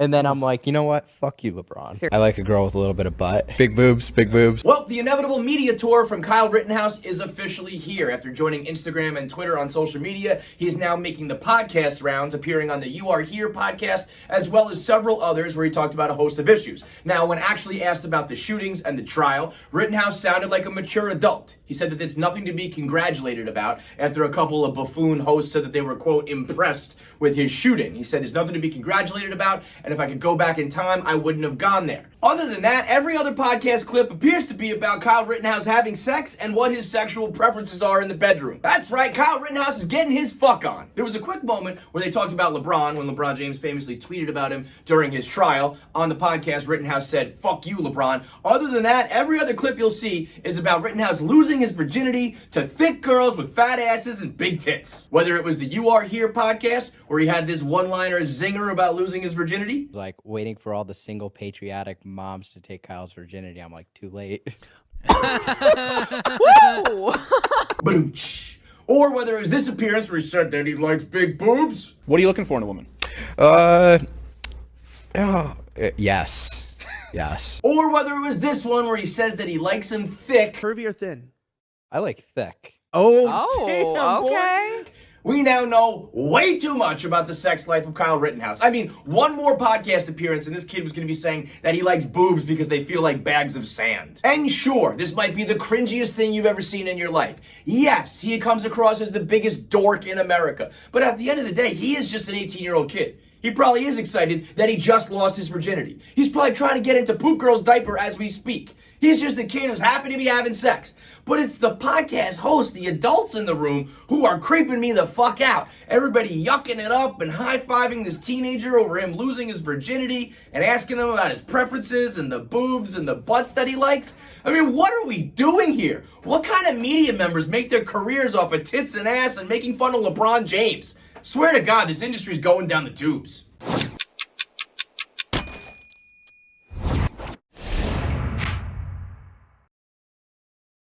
And then I'm like, you know what? Fuck you, LeBron. I like a girl with a little bit of butt. Big boobs, big boobs. Well, the inevitable media tour from Kyle Rittenhouse is officially here. After joining Instagram and Twitter on social media, he's now making the podcast rounds, appearing on the You Are Here podcast, as well as several others where he talked about a host of issues. Now, when actually asked about the shootings and the trial, Rittenhouse sounded like a mature adult. He said that it's nothing to be congratulated about after a couple of buffoon hosts said that they were, quote, impressed with his shooting. He said there's nothing to be congratulated about, and if I could go back in time, I wouldn't have gone there. Other than that, every other podcast clip appears to be about Kyle Rittenhouse having sex and what his sexual preferences are in the bedroom. That's right, Kyle Rittenhouse is getting his fuck on. There was a quick moment where they talked about LeBron when LeBron James famously tweeted about him during his trial. On the podcast, Rittenhouse said, "Fuck you, LeBron." Other than that, every other clip you'll see is about Rittenhouse losing his virginity to thick girls with fat asses and big tits. Whether it was the You Are Here podcast, where he had this one-liner zinger about losing his virginity. Like waiting for all the single patriotic moms to take Kyle's virginity. I'm like, too late. Woo! Or whether it was this appearance where he said that he likes big boobs. What are you looking for in a woman? Yes. Yes. Or whether it was this one where he says that he likes him thick. Curvy or thin? I like thick. Oh, damn, okay. boy. We now know way too much about the sex life of Kyle Rittenhouse. I mean, one more podcast appearance and this kid was going to be saying that he likes boobs because they feel like bags of sand. And sure, this might be the cringiest thing you've ever seen in your life. Yes, he comes across as the biggest dork in America. But at the end of the day, he is just an 18-year-old kid. He probably is excited that he just lost his virginity. He's probably trying to get into Poop Girl's diaper as we speak. He's just a kid who's happy to be having sex. But it's the podcast hosts, the adults in the room, who are creeping me the fuck out. Everybody yucking it up and high-fiving this teenager over him losing his virginity and asking him about his preferences and the boobs and the butts that he likes. I mean, what are we doing here? What kind of media members make their careers off of tits and ass and making fun of LeBron James? Swear to God, this industry's going down the tubes.